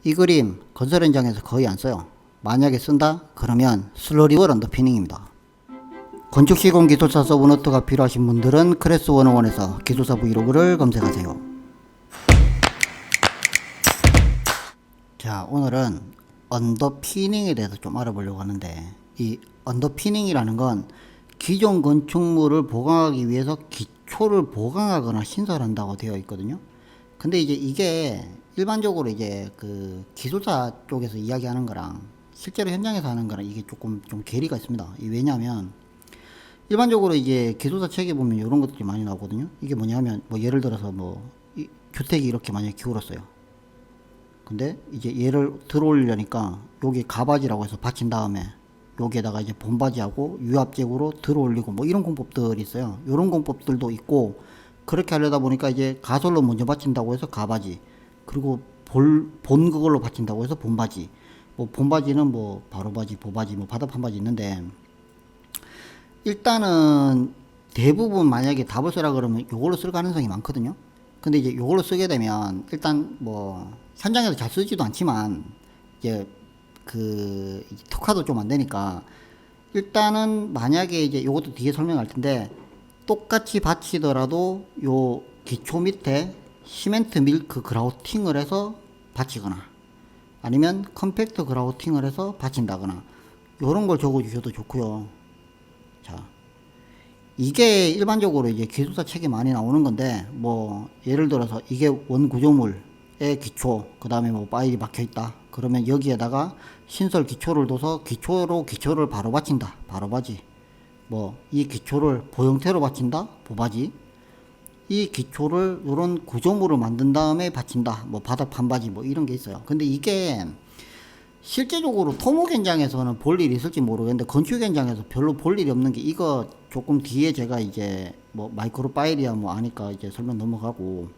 이 그림 건설 현장에서 거의 안 써요. 만약에 쓴다? 그러면 슬러리월 언더피닝입니다. 건축 시공 기술사 서브노트가 필요하신 분들은 크레스 101에서 기술사 브이로그를 검색하세요. 자, 오늘은 언더피닝에 대해서 좀 알아보려고 하는데, 이 언더피닝이라는 건 기존 건축물을 보강하기 위해서 기초를 보강하거나 신설한다고 되어 있거든요. 근데 이제 이게 일반적으로 이제 그 기술사 쪽에서 이야기하는 거랑 실제로 현장에서 하는 거랑 이게 조금 좀 괴리가 있습니다. 왜냐하면 일반적으로 이제 기술사 책에 보면 이런 것들이 많이 나오거든요. 이게 뭐냐면 뭐 예를 들어서 뭐 이 주택이 이렇게 만약에 기울었어요. 근데 이제 얘를 들어올리려니까 여기 가바지라고 해서 받친 다음에 여기에다가 이제 본바지하고 유압잭으로 들어올리고 뭐 이런 공법들이 있어요. 이런 공법들도 있고, 그렇게 하려다 보니까 이제 가솔로 먼저 받친다고 해서 가바지, 그리고 본 그걸로 받친다고 해서 본바지, 뭐 본바지는 뭐 바로바지, 보바지, 뭐 바다판바지 있는데, 일단은 대부분 만약에 답을 쓰라 그러면 이걸로 쓸 가능성이 많거든요. 근데 이제 이걸로 쓰게 되면 일단 뭐 현장에서 잘 쓰지도 않지만 이제 그 특화도 좀 안 되니까, 일단은 만약에 이제 이것도 뒤에 설명할 텐데, 똑같이 받치더라도 요 기초 밑에 시멘트 밀크 그라우팅을 해서 받치거나 아니면 컴팩트 그라우팅을 해서 받친다거나 요런 걸 적어 주셔도 좋고요. 자, 이게 일반적으로 이제 기술사 책에 많이 나오는 건데, 뭐 예를 들어서 이게 원 구조물의 기초, 그 다음에 뭐 파일이 박혀 있다 그러면 여기에다가 신설 기초를 둬서 기초로 기초를 바로 받친다, 바로 바지. 뭐 이 기초를 보형태로 받친다, 보바지. 이 기초를 요런 구조물을 만든 다음에 받친다, 뭐 바닥 판바지, 뭐 이런 게 있어요. 근데 이게 실제적으로 토목 현장에서는 볼 일이 있을지 모르겠는데, 건축 현장에서 별로 볼 일이 없는 게, 이거 조금 뒤에 제가 이제 뭐 마이크로 파일이야 뭐 아니까 이제 설명 넘어가고,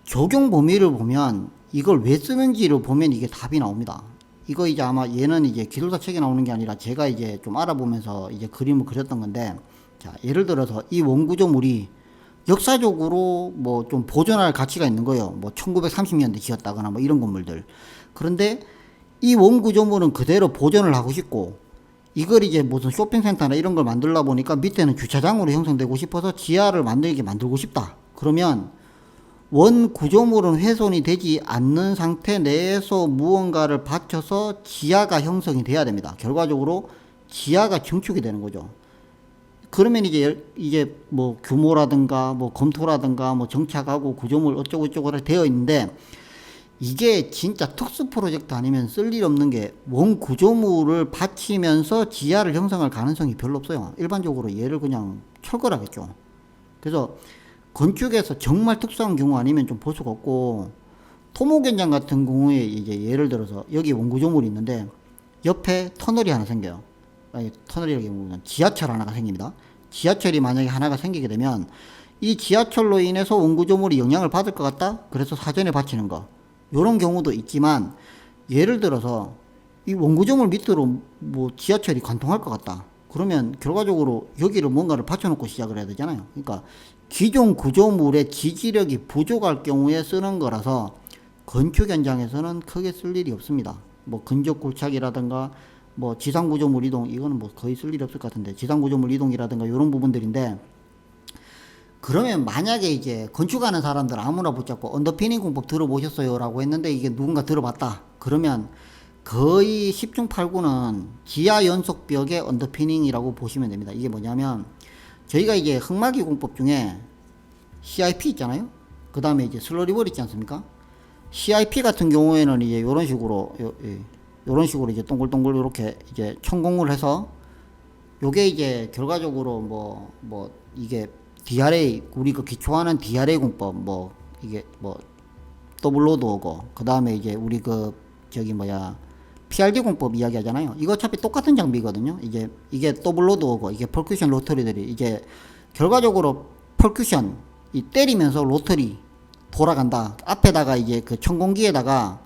적용 범위를 보면 이걸 왜 쓰는지를 보면 이게 답이 나옵니다. 이거 이제 아마 얘는 이제 기술사 책에 나오는 게 아니라 제가 이제 좀 알아보면서 이제 그림을 그렸던 건데, 자, 예를 들어서 이 원구조물이 역사적으로 뭐 좀 보존할 가치가 있는 거예요. 뭐 1930년대 지었다거나 뭐 이런 건물들. 그런데 이 원구조물은 그대로 보존을 하고 싶고, 이걸 이제 무슨 쇼핑센터나 이런 걸 만들다 보니까 밑에는 주차장으로 형성되고 싶어서 지하를 만들고 싶다. 그러면 원 구조물은 훼손이 되지 않는 상태 내에서 무언가를 받쳐서 지하가 형성이 돼야 됩니다. 결과적으로 지하가 증축이 되는 거죠. 그러면 이제 뭐 규모라든가 뭐 검토라든가 뭐 정착하고 구조물 어쩌고 저쩌고 되어 있는데, 이게 진짜 특수 프로젝트 아니면 쓸 일 없는 게 원 구조물을 받치면서 지하를 형성할 가능성이 별로 없어요. 일반적으로 얘를 그냥 철거하겠죠. 그래서 건축에서 정말 특수한 경우 아니면 좀 볼 수가 없고, 토목 현장 같은 경우에 이제 예를 들어서 여기 원구조물이 있는데 옆에 터널이 하나 생겨요. 아니, 터널이라기보다는 지하철 하나가 생깁니다. 지하철이 만약에 하나가 생기게 되면 이 지하철로 인해서 원구조물이 영향을 받을 것 같다? 그래서 사전에 받치는 거. 요런 경우도 있지만, 예를 들어서 이 원구조물 밑으로 뭐 지하철이 관통할 것 같다. 그러면 결과적으로 여기를 뭔가를 받쳐놓고 시작을 해야 되잖아요. 그러니까 기존 구조물의 지지력이 부족할 경우에 쓰는 거라서 건축 현장에서는 크게 쓸 일이 없습니다. 뭐 근접 굴착이라든가 뭐 지상 구조물 이동, 이거는 뭐 거의 쓸 일이 없을 것 같은데, 지상 구조물 이동이라든가 이런 부분들인데, 그러면 만약에 이제 건축하는 사람들 아무나 붙잡고 언더피닝 공법 들어보셨어요? 라고 했는데 이게 누군가 들어봤다. 그러면 거의 10중 8구는 지하 연속벽의 언더피닝이라고 보시면 됩니다. 이게 뭐냐면, 저희가 이제 흙막이 공법 중에 CIP 있잖아요. 그 다음에 이제 슬러리볼 있지 않습니까? CIP 같은 경우에는 이제 요런 식으로 이제 동글동글 이렇게 이제 천공을 해서, 요게 이제 결과적으로 뭐 이게 DRA, 우리 그 기초하는 DRA 공법, 뭐 이게 뭐 더블로드 오고, 그 다음에 이제 우리 그 저기 뭐야 PRD 공법 이야기 하잖아요. 이거 어차피 똑같은 장비거든요. 이게 더블로드 오고, 이게 퍼큐션 로터리들이 이제 결과적으로 퍼큐션 이 때리면서 로터리 돌아간다. 앞에다가 이제 그 천공기에다가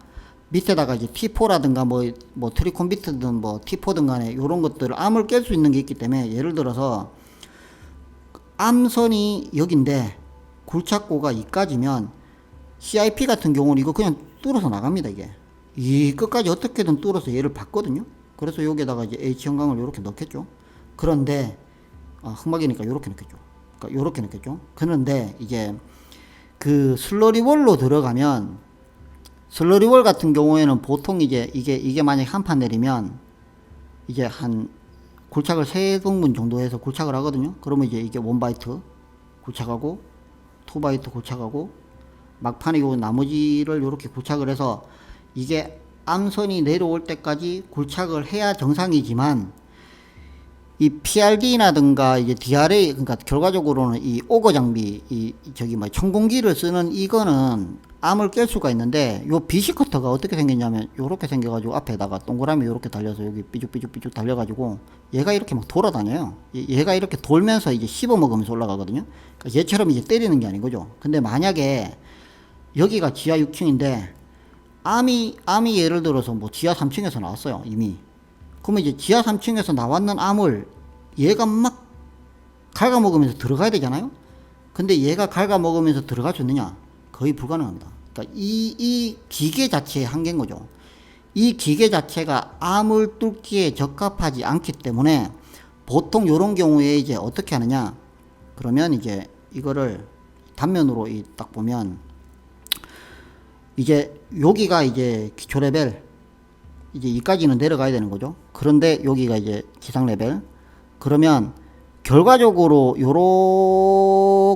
밑에다가 이제 T4라든가 뭐 트리콘비트든 뭐 T4든 간에 요런 것들을 암을 깰 수 있는 게 있기 때문에, 예를 들어서 암선이 여긴데 굴착고가 이까지면 CIP 같은 경우는 이거 그냥 뚫어서 나갑니다. 이게 이 끝까지 어떻게든 뚫어서 얘를 봤거든요. 그래서 여기에다가 이제 H 형광을 이렇게 넣겠죠. 그런데 흑막이니까 이렇게 넣겠죠. 그러니까 이렇게 넣겠죠. 그런데 이제 그 슬러리월로 들어가면, 슬러리월 같은 경우에는 보통 이제 이게 만약에 한 판 내리면 이제 한 굴착을 3등분 정도 해서 굴착을 하거든요. 그러면 이제 이게 1바이트 굴착하고 2바이트 굴착하고 막판에 요 나머지를 이렇게 굴착을 해서 이게 암선이 내려올 때까지 굴착을 해야 정상이지만, 이 PRD나든가 이제 DRA, 그러니까 결과적으로는 이 오거 장비, 이 저기 뭐 천공기를 쓰는 이거는 암을 깰 수가 있는데, 요 BC 커터가 어떻게 생겼냐면 요렇게 생겨가지고 앞에다가 동그라미 요렇게 달려서 여기 삐죽삐죽삐죽 달려가지고 얘가 이렇게 막 돌아다녀요. 얘가 이렇게 돌면서 이제 씹어 먹으면서 올라가거든요. 그러니까 얘처럼 이제 때리는 게 아닌 거죠. 근데 만약에 여기가 지하 6층인데 암이 예를 들어서 뭐 지하 3층에서 나왔어요 이미. 그러면 이제 지하 3층에서 나왔는 암을 얘가 막 갉아먹으면서 들어가야 되잖아요. 근데 얘가 갉아먹으면서 들어갈 수 있느냐? 거의 불가능합니다. 그러니까 이 기계 자체의 한계인 거죠. 이 기계 자체가 암을 뚫기에 적합하지 않기 때문에 보통 이런 경우에 이제 어떻게 하느냐? 그러면 이제 이거를 단면으로 딱 보면 이제 여기가 이제 기초 레벨, 이제 이까지는 내려가야 되는 거죠. 그런데 여기가 이제 지상 레벨. 그러면 결과적으로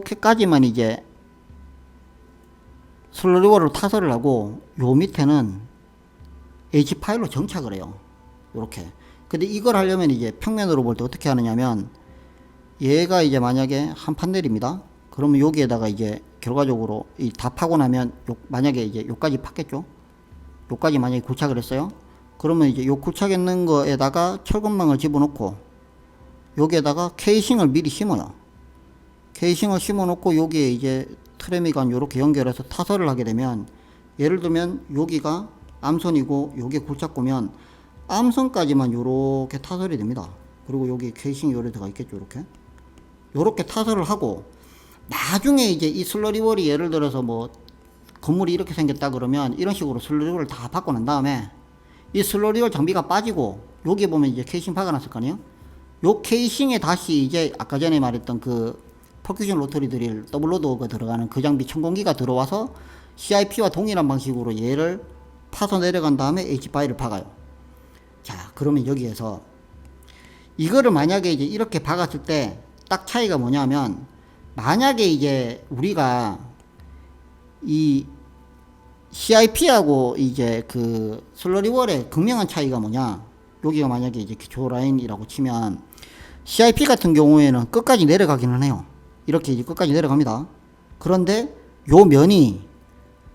요렇게까지만 이제 슬러리월을 타설을 하고 요 밑에는 H 파일로 정착을 해요. 요렇게. 근데 이걸 하려면 이제 평면으로 볼 때 어떻게 하느냐면, 얘가 이제 만약에 한 판 내립니다. 그러면 여기에다가 이제 결과적으로 이 다 파고 나면 만약에 이제 요까지 팠겠죠. 요까지 만약에 굴착을 했어요. 그러면 이제 요 굴착했는 거에다가 철근망을 집어넣고 여기에다가 케이싱을 미리 심어요. 케이싱을 심어 놓고 여기에 이제 트레미관 요렇게 연결해서 타설을 하게 되면, 예를 들면 여기가 암선이고 요게 굴착구면 암선까지만 요렇게 타설이 됩니다. 그리고 여기 케이싱이 요래 들어가 있겠죠. 요렇게 타설을 하고, 나중에 이제 이 슬러리월이 예를 들어서 뭐 건물이 이렇게 생겼다 그러면 이런 식으로 슬러리월을 다 바꿔 난 다음에 이 슬러리월 장비가 빠지고 여기 보면 이제 케이싱 박아놨을 거 아니에요. 요 케이싱에 다시 이제 아까 전에 말했던 그 퍼큐션 로터리 드릴 더블로드가 들어가는 그 장비 천공기가 들어와서 CIP와 동일한 방식으로 얘를 파서 내려간 다음에 H파일을 박아요. 자, 그러면 여기에서 이거를 만약에 이제 이렇게 박았을 때 딱 차이가 뭐냐면, 만약에 이제 우리가 이 CIP하고 이제 그 슬러리월의 극명한 차이가 뭐냐, 여기가 만약에 이제 기초 라인이라고 치면 CIP 같은 경우에는 끝까지 내려가기는 해요. 이렇게 이제 끝까지 내려갑니다. 그런데 요 면이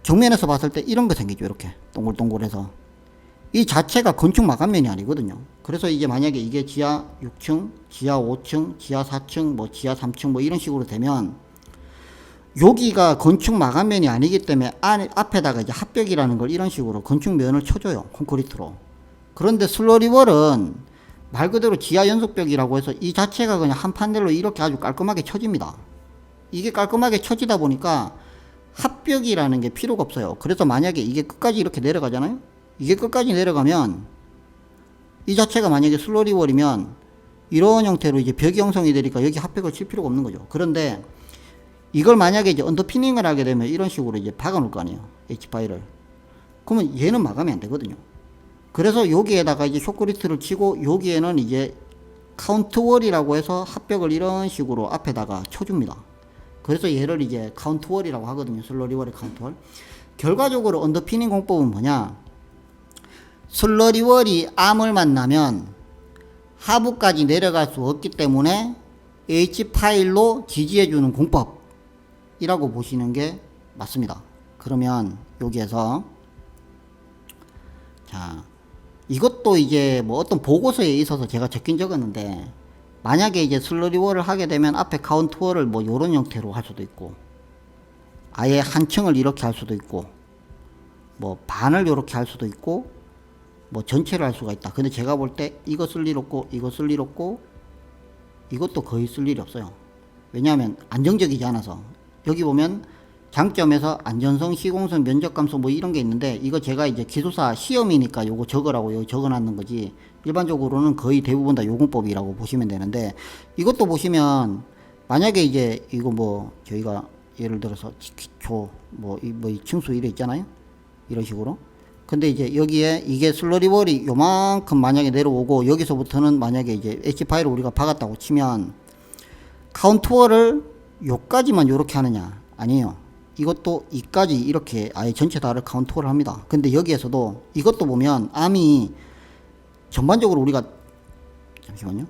정면에서 봤을 때 이런 거 생기죠. 이렇게 동글동글해서. 이 자체가 건축 마감면이 아니거든요. 그래서 이제 만약에 이게 지하 6층, 지하 5층, 지하 4층, 뭐 지하 3층 뭐 이런 식으로 되면 여기가 건축 마감면이 아니기 때문에 앞에다가 이제 합벽이라는 걸 이런 식으로 건축면을 쳐줘요. 콘크리트로. 그런데 슬러리월은 말 그대로 지하 연속벽이라고 해서 이 자체가 그냥 한 판넬로 이렇게 아주 깔끔하게 쳐집니다. 이게 깔끔하게 쳐지다 보니까 합벽이라는 게 필요가 없어요. 그래서 만약에 이게 끝까지 이렇게 내려가잖아요. 이게 끝까지 내려가면 이 자체가 만약에 슬러리월이면 이런 형태로 이제 벽이 형성이 되니까 여기 합벽을 칠 필요가 없는 거죠. 그런데 이걸 만약에 이제 언더피닝을 하게 되면 이런 식으로 이제 박아 놓을 거 아니에요. H파일을. 그러면 얘는 마감이 안 되거든요. 그래서 여기에다가 이제 쇼크리트를 치고 여기에는 이제 카운트월이라고 해서 합벽을 이런 식으로 앞에다가 쳐줍니다. 그래서 얘를 이제 카운트월이라고 하거든요. 슬러리월의 카운트월. 결과적으로 언더피닝 공법은 뭐냐? 슬러리월이 암을 만나면 하부까지 내려갈 수 없기 때문에 H파일로 지지해주는 공법이라고 보시는 게 맞습니다. 그러면 여기에서 자, 이것도 이제 뭐 어떤 보고서에 있어서 제가 적긴 적었는데, 만약에 이제 슬러리월을 하게 되면 앞에 카운트월을 뭐 요런 형태로 할 수도 있고, 아예 한 층을 이렇게 할 수도 있고, 뭐 반을 요렇게 할 수도 있고, 뭐 전체를 할 수가 있다. 근데 제가 볼 때 이거 쓸 일 없고 이거 쓸 일 없고 이것도 거의 쓸 일이 없어요. 왜냐하면 안정적이지 않아서. 여기 보면 장점에서 안전성, 시공성, 면적 감소 뭐 이런 게 있는데 이거 제가 이제 기술사 시험이니까 요거 적으라고 여기 적어놨는 거지 일반적으로는 거의 대부분 다 요금법이라고 보시면 되는데 이것도 보시면 만약에 이제 이거 뭐 저희가 예를 들어서 기초 이 층수 이래 있잖아요. 이런 식으로. 근데 이제 여기에 이게 슬러리볼이 요만큼 만약에 내려오고 여기서부터는 만약에 이제 H 파일을 우리가 박았다고 치면 카운트워를 요까지만 요렇게 하느냐? 아니에요. 이것도 이까지 이렇게 아예 전체 다를 카운트워를 합니다. 근데 여기에서도 이것도 보면 암이 전반적으로 우리가 잠시만요.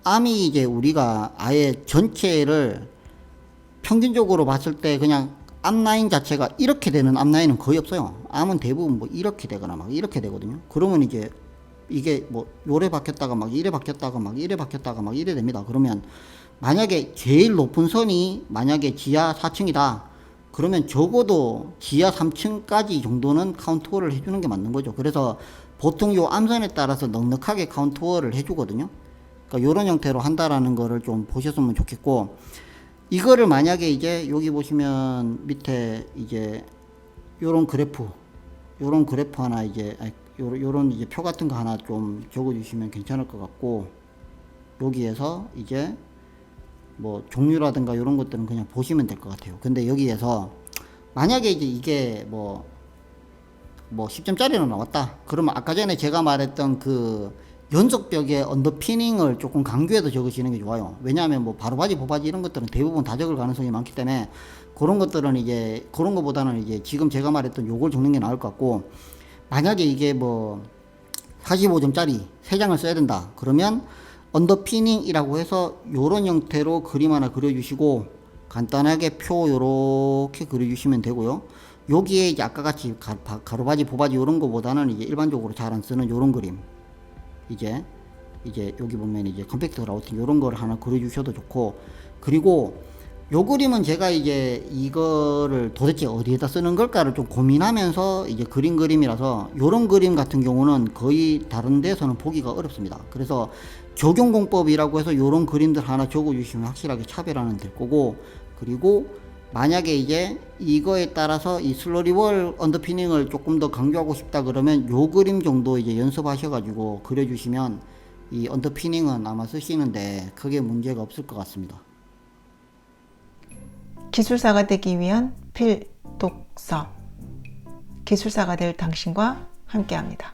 암이 이제 우리가 아예 전체를 평균적으로 봤을 때 그냥 앞라인 자체가 이렇게 되는 앞라인은 거의 없어요. 암은 대부분 뭐 이렇게 되거나 막 이렇게 되거든요. 그러면 이제 이게 뭐 요래 바뀌었다가 막 이래 바뀌었다가 막 이래 바뀌었다가 막 이래 됩니다. 그러면 만약에 제일 높은 선이 만약에 지하 4층이다. 그러면 적어도 지하 3층까지 정도는 카운트워를 해주는 게 맞는 거죠. 그래서 보통 요 암선에 따라서 넉넉하게 카운트워를 해주거든요. 그러니까 요런 형태로 한다라는 거를 좀 보셨으면 좋겠고, 이거를 만약에 이제 여기 보시면 밑에 이제 요런 그래프 하나 이제 요런 이제 표 같은 거 하나 좀 적어 주시면 괜찮을 것 같고, 여기에서 이제 뭐 종류라든가 이런 것들은 그냥 보시면 될 것 같아요. 근데 여기에서 만약에 이제 이게 뭐 10점짜리로 나왔다. 그러면 아까 전에 제가 말했던 그 연속벽의 언더피닝을 조금 강조해서 적으시는 게 좋아요. 왜냐하면 뭐 바로바지, 보바지 이런 것들은 대부분 다 적을 가능성이 많기 때문에 그런 것들은 이제 그런 것보다는 이제 지금 제가 말했던 요걸 적는 게 나을 것 같고, 만약에 이게 뭐 45점짜리 3장을 써야 된다. 그러면 언더피닝이라고 해서 요런 형태로 그림 하나 그려주시고 간단하게 표 요렇게 그려주시면 되고요. 여기에 이제 아까 같이 가로바지, 보바지 요런 거보다는 이제 일반적으로 잘 안 쓰는 요런 그림, 이제 여기 보면 이제 컴팩트 라우팅 요런 거를 하나 그려주셔도 좋고, 그리고 요 그림은 제가 이제 이거를 도대체 어디에다 쓰는 걸까를 좀 고민하면서 이제 그린 그림이라서 요런 그림 같은 경우는 거의 다른 데서는 보기가 어렵습니다. 그래서 적용공법이라고 해서 요런 그림들 하나 적어 주시면 확실하게 차별화는 될 거고, 그리고 만약에 이제 이거에 따라서 이 슬러리월 언더피닝을 조금 더 강조하고 싶다 그러면 요 그림 정도 이제 연습하셔가지고 그려주시면 이 언더피닝은 아마 쓰시는데 크게 문제가 없을 것 같습니다. 기술사가 되기 위한 필독서. 기술사가 될 당신과 함께합니다.